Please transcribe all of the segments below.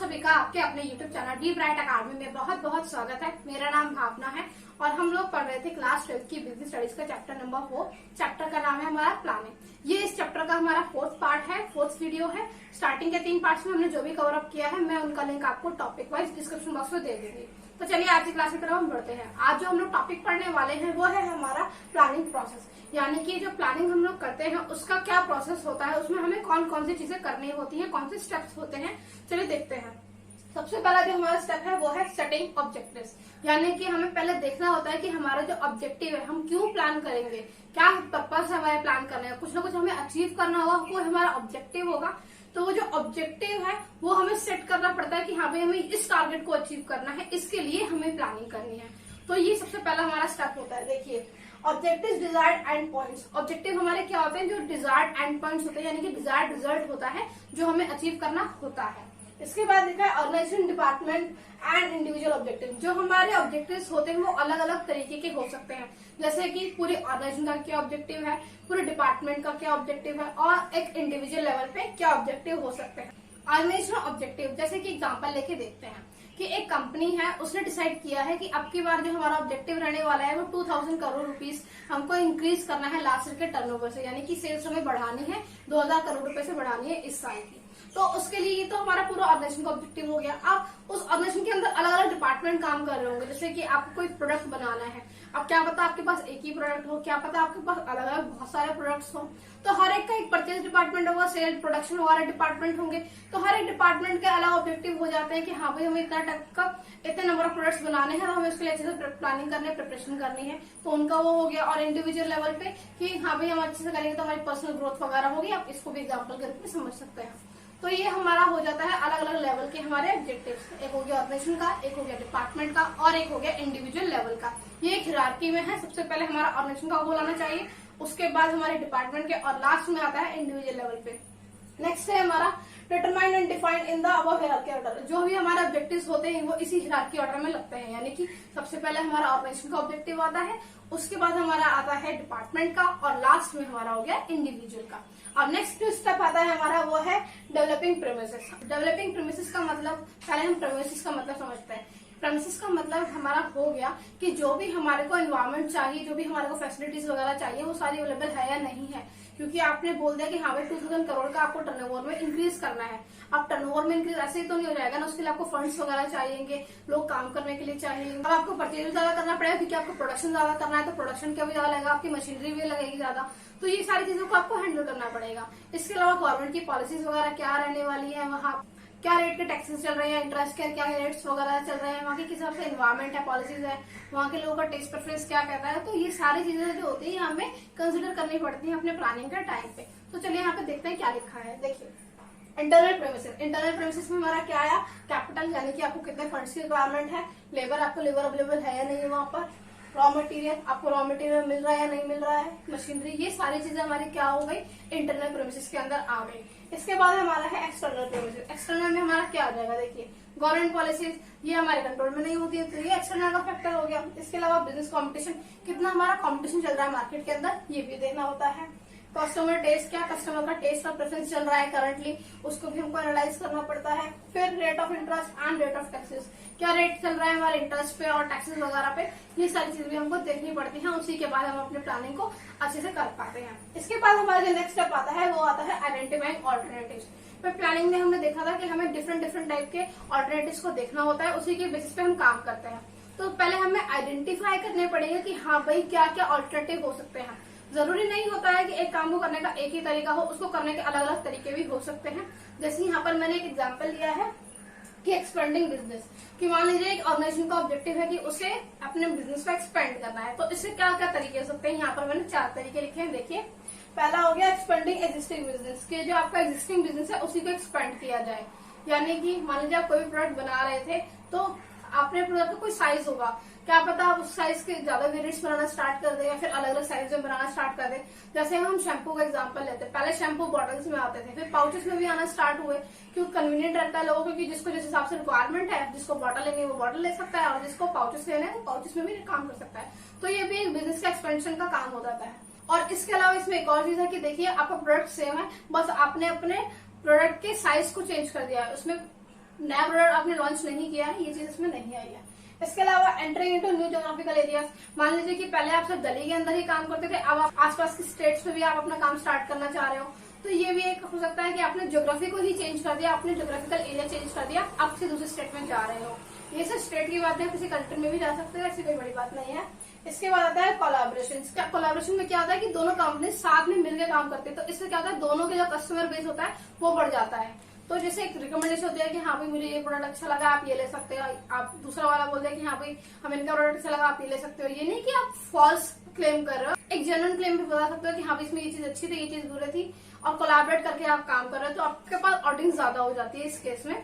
सभी का आपके अपने YouTube channel D bright academy में बहुत बहुत स्वागत है। मेरा नाम भावना है और हम लोग पढ़ रहे थे क्लास 12 की बिजनेस स्टडीज का चैप्टर नंबर 4। चैप्टर का नाम है हमारा प्लानिंग। ये इस चैप्टर का हमारा फोर्थ पार्ट है, फोर्थ वीडियो है। स्टार्टिंग के 3 पार्ट्स में हमने जो भी कवर अप किया है मैं उनका लिंक आपको टॉपिक वाइज डिस्क्रिप्शन बॉक्स में दे दूंगी। तो चलिए आज की क्लास की तरफ हम बढ़ते हैं। आज जो हम लोग टॉपिक पढ़ने वाले हैं वो है हमारा प्लानिंग प्रोसेस, यानी कि जो प्लानिंग हम लोग करते हैं उसका क्या प्रोसेस होता है, उसमें हमें कौन कौन सी चीजें करनी होती हैं, कौन से स्टेप्स होते हैं। चलिए देखते हैं। सबसे पहला जो हमारा स्टेप है वो है सेटिंग ऑब्जेक्टिव्स, यानी कि हमें पहले देखना होता है कि हमारा जो ऑब्जेक्टिव है हम क्यों प्लान करेंगे, क्या पर्पस है हमारे प्लान करने का। कुछ ना कुछ हमें अचीव करना होगा, वो हमारा ऑब्जेक्टिव होगा। तो वो जो ऑब्जेक्टिव है वो हमें सेट करना पड़ता है कि हाँ भाई हमें इस टारगेट को अचीव करना है, इसके लिए हमें प्लानिंग करनी है। तो ये सबसे पहला हमारा स्टेप होता है। देखिए objective desired and points. Objective हमारे क्या होते हैं, जो डिजायर्ड एंड पॉइंट्स होते हैं, यानी कि डिजायर्ड रिजल्ट होता है जो हमें अचीव करना होता है। इसके बाद देखा है organisation, department and individual objective. जो हमारे ऑब्जेक्टिव्स होते हैं वो अलग अलग तरीके के हो सकते हैं, जैसे कि पूरी ऑर्गेनाइजेशन का क्या ऑब्जेक्टिव है, पूरे डिपार्टमेंट का क्या ऑब्जेक्टिव है और एक इंडिविजुअल लेवल पे क्या ऑब्जेक्टिव हो सकते हैं। ऑर्गेनाइजेशनल ऑब्जेक्टिव, जैसे कि एग्जांपल लेके देखते हैं कि एक कंपनी है, उसने डिसाइड किया है कि अब की बार जो हमारा ऑब्जेक्टिव रहने वाला है वो 2000 करोड़ रुपीस हमको इंक्रीज करना है लास्ट ईयर के टर्नओवर से, यानी कि सेल्स हमें बढ़ानी है 2000 करोड़ रुपए से बढ़ानी है इस साल की। तो उसके लिए ये तो हमारा पूरा ऑर्गेनाइजेशन का ऑब्जेक्टिव हो गया। अब उस ऑर्गेनाइजेशन के अंदर अलग अलग डिपार्टमेंट काम कर रहे होंगे, जैसे कि आपको कोई प्रोडक्ट बनाना है। अब क्या पता आपके पास एक ही प्रोडक्ट हो, क्या पता आपके पास अलग अलग बहुत सारे प्रोडक्ट्स हो। तो हर एक का एक परचेज डिपार्टमेंट होगा, सेल्स प्रोडक्शन वगैरह डिपार्टमेंट होंगे। तो हर एक डिपार्टमेंट के अलग ऑब्जेक्टिव हो जाते हैं कि हाँ भाई हमें इतना टाइप का इतने नंबर ऑफ प्रोडक्ट्स बनाने हैं और हमें उसके लिए अच्छे से प्लानिंग करनी है, प्रिपरेशन करनी है। तो उनका वो हो गया। और इंडिविजुअल लेवल पे कि हाँ भाई हम अच्छे से करेंगे तो हमारी पर्सनल ग्रोथ वगैरह होगी। आप इसको भी एग्जाम्पल के रूप में समझ सकते हैं। तो ये हमारा हो जाता है अलग अलग लेवल के हमारे ऑब्जेक्टिव्स। एक हो गया ऑर्गेनाइजेशन का, एक हो गया डिपार्टमेंट का और एक हो गया इंडिविजुअल लेवल का। ये एक हिरार्की में है। सबसे पहले हमारा ऑर्गेनाइजेशन का गोल आना चाहिए, उसके बाद हमारे डिपार्टमेंट के और लास्ट में आता है इंडिविजुअल लेवल पे। नेक्स्ट है हमारा determine and define in the above hierarchy order. जो भी हमारे ऑब्जेक्टिव्स होते हैं वो इसी हिरार्की ऑर्डर में लगते हैं, यानी कि सबसे पहले हमारा ऑर्गेनाइजेशन का ऑब्जेक्टिव आता है, उसके बाद हमारा आता है डिपार्टमेंट का और लास्ट में हमारा हो गया इंडिविजुअल का। अब नेक्स्ट स्टेप आता है हमारा वो है डेवलपिंग प्रेमिसेस। डेवलपिंग प्रेमिसेस का मतलब, पहले हम प्रेमिसेस का मतलब समझते हैं। प्रेमिसेस का मतलब हमारा हो गया कि जो भी हमारे को एनवायरमेंट चाहिए, जो भी हमारे को फैसिलिटीज वगैरह चाहिए वो सारी अवेलेबल है या नहीं है। क्योंकि आपने बोल दिया कि हाँ भाई 2000 करोड़ का आपको टर्नओवर में इंक्रीज करना है। अब टर्नओवर में इंक्रीज ऐसे ही तो नहीं हो जाएगा ना, उसके लिए आपको फंड्स वगैरह चाहिए, लोग काम करने के लिए चाहिए। अब आपको परचेज ज्यादा करना पड़ेगा क्योंकि आपको प्रोडक्शन ज्यादा करना है, तो प्रोडक्शन का भी ज्यादा लगेगा, आपकी मशीनरी भी लगेगी ज्यादा। तो ये सारी चीजों को आपको हैंडल करना पड़ेगा। इसके अलावा गवर्नमेंट की पॉलिसीज वगैरह क्या रहने वाली है, वहाँ क्या रेट के टैक्सेस चल रहे हैं, इंटरेस्ट के क्या रेट्स वगैरह चल रहे हैं, वहाँ के किस हिसाब से एनवायरमेंट है, पॉलिसीज है, वहाँ के लोगों का टेस्ट प्रेफरेंस क्या कहता है। तो ये सारी चीजें जो होती है हमें कंसिडर करनी पड़ती है अपने प्लानिंग के टाइम पे। तो चलिए यहाँ पे देखते हैं क्या लिखा है। देखिए इंटरनल प्रेमिसेस। इंटरनल प्रेमिसेस में हमारा क्या आया, कैपिटल, यानी कि आपको कितने फंड्स की रिक्वायरमेंट है, लेबर, आपको लेबर अवेलेबल है या नहीं है वहाँ पर, रॉ मटेरियल, आपको रॉ मटेरियल मिल रहा है या नहीं मिल रहा है, मशीनरी, ये सारी चीजें हमारी क्या हो गई, इंटरनल प्रेमिसेस के अंदर आ गई। इसके बाद हमारा है एक्सटर्नल प्रेमिसेस। एक्सटर्नल में हमारा क्या आ जाएगा, देखिए गवर्नमेंट पॉलिसीज, ये हमारे कंट्रोल में नहीं होती है, तो ये एक्सटर्नल का फैक्टर हो गया। इसके अलावा बिजनेस कॉम्पिटिशन, कितना हमारा कॉम्पिटिशन चल रहा है मार्केट के अंदर, ये भी देखना होता है। कस्टमर टेस्ट, क्या कस्टमर का टेस्ट का प्रेफरेंस चल रहा है करंटली, उसको भी हमको एनालाइज करना पड़ता है। फिर rate of interest and rate of taxes, क्या रेट चल रहा है हमारे इंटरेस्ट पे और टैक्सेस वगैरह पे, ये सारी चीजें भी हमको देखनी पड़ती हैं। उसी के बाद हम अपने प्लानिंग को अच्छे से कर पाते हैं। इसके बाद हमारा जो नेक्स्ट स्टेप आता है वो आता है आइडेंटिफाइंग ऑल्टरनेटिव्स। प्लानिंग में हमने देखा था कि हमें डिफरेंट टाइप के ऑल्टरनेटिव्स को देखना होता है, उसी के बेसिस पे हम काम करते हैं। तो पहले हमें आइडेंटिफाई करने पड़ेगा कि हाँ भाई क्या क्या ऑल्टरनेटिव हो सकते हैं। जरूरी नहीं होता है कि एक काम को करने का एक ही तरीका हो, उसको करने के अलग अलग तरीके भी हो सकते हैं। जैसे यहाँ पर मैंने एक एग्जांपल लिया है कि एक्सपेंडिंग बिजनेस, कि मान लीजिए एक ऑर्गेनाइजेशन का ऑब्जेक्टिव है कि उसे अपने बिजनेस को एक्सपेंड करना है। तो इससे क्या क्या तरीके हो सकते हैं, यहाँ पर मैंने 4 तरीके लिखे हैं। देखिए पहला हो गया एक्सपेंडिंग एग्जिस्टिंग बिजनेस, कि जो आपका एग्जिस्टिंग बिजनेस है उसी को एक्सपेंड किया जाए। यानी कि मान लीजिए आप कोई भी प्रोडक्ट बना रहे थे, तो आपने प्रोडक्ट का कोई साइज होगा, क्या पता आप उस साइज के ज्यादा वेरिएंट्स बनाना स्टार्ट कर दे या फिर अलग अलग साइज में बनाना स्टार्ट कर दे। जैसे हम शैम्पू का एग्जांपल लेते हैं, पहले शैम्पू बॉटल्स में आते थे, फिर पाउचेस में भी आना स्टार्ट हुए, क्योंकि कन्वीनियंट रहता है लोगों को कि जिसको जिस हिसाब से रिक्वायरमेंट है, जिसको बॉटल लेनी है वो बॉटल ले सकता है और जिसको पाउचेस लेने हैं वो पाउचेस में भी काम कर सकता है। तो ये भी एक बिजनेस का एक्सपेंशन का काम हो जाता है। और इसके अलावा इसमें एक और चीज है कि देखिए आपका प्रोडक्ट सेम है, बस आपने अपने प्रोडक्ट के साइज को चेंज कर दिया है, उसमें नया प्रोडक्ट आपने लॉन्च नहीं किया है, ये चीज इसमें नहीं आई है। इसके अलावा entering into new geographical areas, मान लीजिए कि पहले आप सिर्फ दिल्ली के अंदर ही काम करते थे, अब आप आसपास की स्टेट्स में भी आप अपना काम स्टार्ट करना चाह रहे हो, तो ये भी एक हो सकता है कि आपने ज्योग्राफी को ही चेंज कर दिया, आपने ज्योग्राफिकल एरिया चेंज कर दिया, आप किसी दूसरे स्टेट में जा रहे हो। ये सिर्फ स्टेट की बात है, किसी कंट्री में भी जा सकते हो, ऐसी कोई बड़ी बात नहीं है। इसके बाद आता है कोलैबोरेशन। कोलैबोरेशन में क्या होता है कि दोनों कंपनी साथ में मिलकर काम करते हैं, तो इससे क्या होता है दोनों के जो कस्टमर बेस होता है वो बढ़ जाता है। तो जैसे एक रिकमेंडेशन होती है कि हाँ भाई मुझे ये प्रोडक्ट अच्छा लगा, आप ये ले सकते हो, आप दूसरा वाला बोलते हैं कि हाँ भाई हमें इनका प्रोडक्ट अच्छा लगा, आप ये ले सकते हो। ये नहीं कि आप फॉल्स क्लेम कर रहे हो, एक जेन्युइन क्लेम भी बता सकते हो कि हाँ भाई इसमें ये चीज अच्छी थी, ये चीज बुरी थी, और कोलैबोरेट करके आप काम कर रहे हो, तो आपके पास ऑडियंस ज्यादा हो जाती है इस केस में।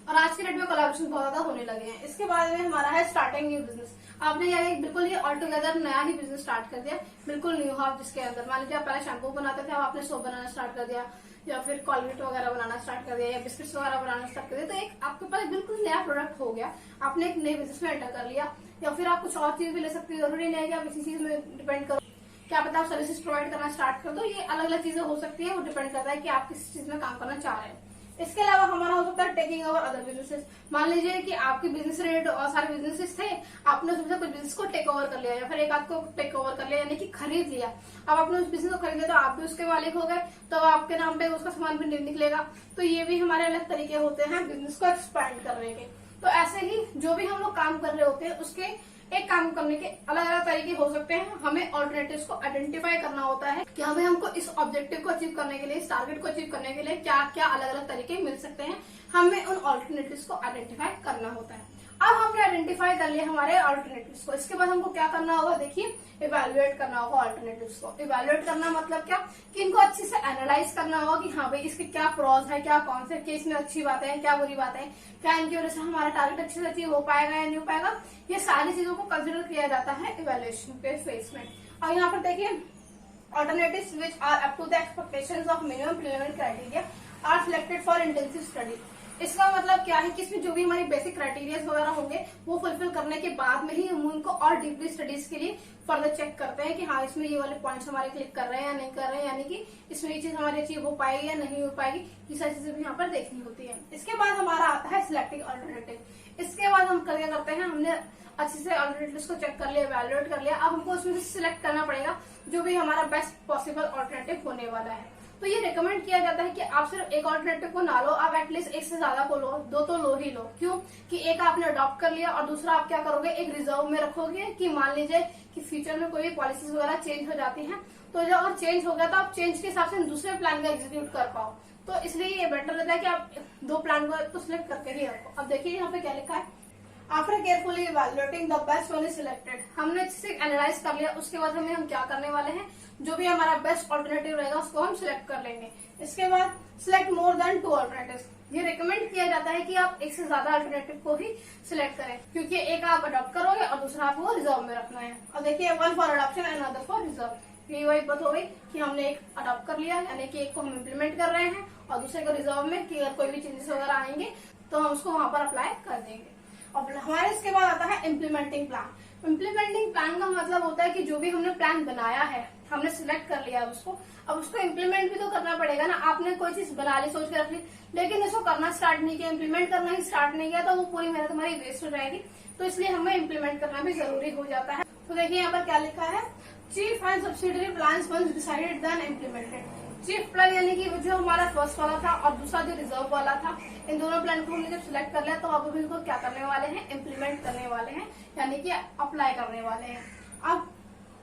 और आज के डेट में कोलैबोरेशन बहुत ज्यादा होने लगे हैं। इसके बाद में हमारा है स्टार्टिंग न्यू बिजनेस। आपने यार बिल्कुल ही ऑल टुगेदर नया ही बिजनेस स्टार्ट कर दिया, बिल्कुल न्यू हाफ, जिसके अंदर मान लीजिए आप पहले शैम्पू बनाते थे, अब आपने सोप बनाना स्टार्ट कर दिया, या फिर कॉलगेट वगैरह बनाना स्टार्ट कर दिया, या बिस्किट्स वगैरह बनाना स्टार्ट कर दिया, तो एक आपके पास बिल्कुल नया प्रोडक्ट हो गया, आपने एक नए बिजनेस में एंटर कर लिया। या फिर आप कुछ और चीज भी ले सकते हो, जरूरी नहीं है कि आप इसी चीज में डिपेंड करो, क्या पता आप सर्विसेज प्रोवाइड करना स्टार्ट कर दो। ये अलग अलग चीजें हो सकती है, वो डिपेंड करता है कि आप किस चीज में काम करना चाह रहे हैं। इसके अलावा हमारा हो सकता है टेकिंग ओवर अदर बिजनेसेस। मान लीजिए कि आपके बिजनेस रिलेटेड और सारे बिजनेसेस थे, आपने उसमें से कुछ बिजनेस को टेक ओवर कर लिया, या फिर एक आध को टेक ओवर कर लिया, यानी कि खरीद लिया। अब आपने उस बिजनेस को खरीद लिया तो आप भी उसके मालिक हो गए, तो आपके नाम पे उसका सामान भी निकलेगा। तो ये भी हमारे अलग तरीके होते हैं बिजनेस को एक्सपैंड करने के। तो ऐसे ही जो भी हम लोग काम कर रहे होते हैं उसके एक काम करने के अलग अलग तरीके हो सकते हैं। हमें ऑल्टरनेटिव्स को आइडेंटिफाई करना होता है कि हमें हमको इस ऑब्जेक्टिव को अचीव करने के लिए, इस टारगेट को अचीव करने के लिए क्या क्या अलग अलग तरीके मिल सकते हैं, हमें उन ऑल्टरनेटिव्स को आइडेंटिफाई करना होता है। अब हमने आइडेंटिफाई कर लिया हमारे ऑल्टरनेटिव्स को, इसके बाद हमको क्या करना होगा, देखिए इवेल्युएट करना होगा ऑल्टरनेटिव्स को। इवेल्युएट करना मतलब क्या कि इनको अच्छे से एनालाइज करना होगा कि हाँ भाई इसके क्या प्रोज है, क्या कौन से केस में अच्छी बातें हैं, क्या बुरी बातें हैं, क्या इनकी वजह से हमारा टारगेट अच्छे से अचीव हो पाएगा या नहीं हो पाएगा। ये सारी चीजों को कंसिडर किया जाता है इवेल्युएशन के फेज में। और यहाँ पर देखिए alternatives which are up to the expectations of minimum preliminary criteria are selected for intensive study। इसका मतलब क्या है कि इसमें जो भी हमारी बेसिक क्राइटेरिया वगैरह होंगे वो फुलफिल करने के बाद में ही हम उनको और डीपली स्टडीज के लिए फर्दर चेक करते हैं कि हाँ इसमें ये वाले पॉइंट्स हमारे क्लिक कर रहे हैं या नहीं कर रहे हैं, यानी कि इसमें ये चीज हमारी अचीव हो पाएगी या नहीं हो पाएगी, ये सारी चीजें भी यहाँ पर देखनी होती है। इसके बाद हमारा आता है सिलेक्टिंग अल्टरनेटिव। इसके बाद हम क्या करते हैं, हमने अच्छे से ऑल्टरनेटिव्स को चेक कर लिया, वैल्यूएट कर लिया, अब हमको उसमें से सिलेक्ट करना पड़ेगा जो भी हमारा बेस्ट पॉसिबल ऑल्टरनेटिव होने वाला है। तो ये रिकमेंड किया जाता है कि आप सिर्फ एक ऑल्टरनेटिव को ना लो, आप एटलीस्ट एक से ज्यादा को लो, दो तो लो ही लो। क्यों कि एक आपने अडॉप्ट कर लिया और दूसरा आप क्या करोगे, एक रिजर्व में रखोगे कि मान लीजिए कि फ्यूचर में कोई पॉलिसीज वगैरह चेंज हो जाती हैं, तो जब और चेंज हो गया तो आप चेंज के हिसाब से दूसरे प्लान को एग्जीक्यूट कर पाओ। तो इसलिए ये बेटर रहता है कि आप दो प्लान को सिलेक्ट करके ही रखो। अब देखिए यहाँ पे क्या लिखा है, after carefully evaluating the best one is selected. हमने अच्छे से एनालाइज कर लिया, उसके बाद हम क्या करने वाले हैं, जो भी हमारा बेस्ट ऑल्टरनेटिव रहेगा उसको हम सिलेक्ट कर लेंगे। इसके बाद सिलेक्ट मोर देन 2 ऑल्टरनेटिव्स। ये रिकमेंड किया जाता है कि आप एक से ज्यादा अल्टरनेटिव को ही सिलेक्ट करें, क्योंकि एक आप अडॉप्ट करोगे और दूसरा आपको रिजर्व में रखना है। और देखिए one for adoption and other for reserve. ये वही बात हो गई कि हमने एक अडॉप्ट कर लिया, यानी कि एक को हम इम्प्लीमेंट कर रहे हैं और दूसरे को रिजर्व में कि अगर कोई भी चेंजेस वगैरह आएंगे तो हम उसको वहां पर अप्लाई कर देंगे। और हमारे इसके बाद आता है इम्प्लीमेंटिंग प्लान। इम्प्लीमेंटिंग प्लान का मतलब होता है कि जो भी हमने प्लान बनाया है, हमने सिलेक्ट कर लिया उसको, अब उसको इम्प्लीमेंट भी तो करना पड़ेगा ना। आपने कोई चीज बना ली, सोच के रख ली, लेकिन इसको करना स्टार्ट नहीं किया, इम्प्लीमेंट करना ही स्टार्ट नहीं किया, तो वो पूरी मेहनत हमारी वेस्ट हो जाएगी। तो इसलिए हमें इम्प्लीमेंट करना भी जरूरी हो जाता है। तो देखिए यहाँ पर क्या लिखा है, chief and subsidiary plan once decided then implemented. Chief plan यानी कि जो हमारा फर्स्ट वाला था और दूसरा जो रिजर्व वाला था, इन दोनों प्लान को हमने जब सिलेक्ट कर लिया तो अब इनको क्या करने वाले हैं, इम्प्लीमेंट करने वाले हैं, यानी कि अप्लाई करने वाले हैं। अब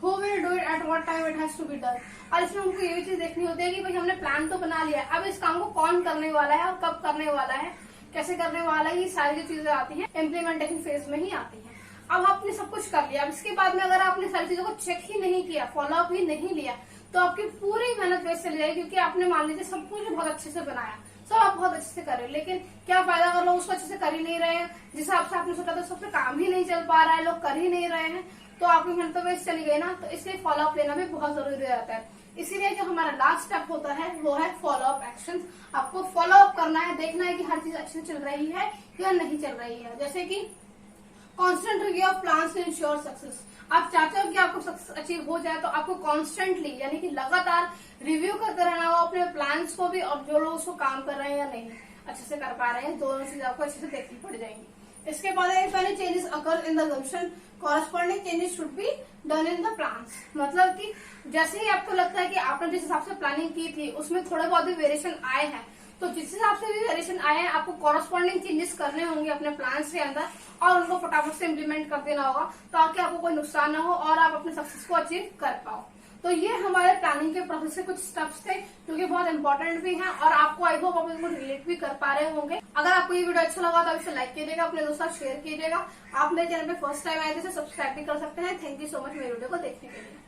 who will do it at what time it has to be done। और इसमें हमको ये भी चीज देखनी होती है कि भाई हमने प्लान तो बना लिया है, अब इस काम को कौन करने वाला है और कब करने वाला है, कैसे करने वाला है, ये सारी जो चीजें आती हैं इम्प्लीमेंटेशन फेज में ही आती है। अब आपने सब कुछ कर लिया, अब इसके बाद में अगर आपने सारी चीजों को चेक ही नहीं किया, फॉलो अप ही नहीं लिया, तो आपकी पूरी मेहनत वेस्ट चली जाएगी। क्योंकि आपने मान लीजिए सब कुछ बहुत अच्छे से बनाया, सब आप बहुत अच्छे से कर रहे हो, लेकिन क्या फायदा अगर लोग उसको अच्छे से कर ही नहीं रहे हैं, जिस हिसाब से आपने सोचा था सबसे काम ही नहीं चल पा रहा है, लोग कर ही नहीं रहे हैं, तो आपकी मेहनत तो वेस्ट चली गई ना। तो इसलिए फॉलो अप लेना भी बहुत जरूरी रहता है। इसीलिए जो हमारा लास्ट स्टेप होता है वो है फॉलो अप एक्शन। आपको फॉलो अप करना है, देखना है कि हर चीज अच्छे से चल रही है या नहीं चल रही है। जैसे कि constant review of plans to ensure success. आप चाहते हो कि आपको सक्सेस अचीव हो जाए, तो आपको कॉन्स्टेंटली यानी कि लगातार रिव्यू करते रहना हो अपने प्लान्स को भी और जो लोग उसको काम कर रहे हैं या नहीं। अच्छे से कर पा रहे हैं, दोनों चीज आपको अच्छे से देखनी पड़ जाएंगी। इसके बाद है पहले changes occur in the assumption corresponding changes should be done in the plans. मतलब कि जैसे ही आपको लगता है कि आपने जिस हिसाब से प्लानिंग की थी उसमें थोड़े बहुत भी वेरिएशन आए हैं, तो जिस हिसाब से भी वेरिएशन आए हैं आपको कॉरस्पॉन्डिंग चेंजेस करने होंगे अपने प्लान्स के अंदर और उनको फटाफट से इम्प्लीमेंट कर देना होगा ताकि आपको कोई नुकसान ना हो और आप अपने सक्सेस को अचीव कर पाओ। तो ये हमारे प्लानिंग के प्रोसेस के कुछ स्टेप्स थे जो कि बहुत इंपॉर्टेंट भी हैं और आपको आई होप आप इनको रिलेट भी कर पा रहे होंगे। अगर आपको ये वीडियो अच्छा लगा तो इसे लाइक कीजिएगा, अपने दोस्तों साथ शेयर कीजिएगा। आप मेरे चैनल पे फर्स्ट टाइम आए थे सब्सक्राइब भी कर सकते हैं। थैंक यू सो मच मेरे वीडियो को देखने के लिए।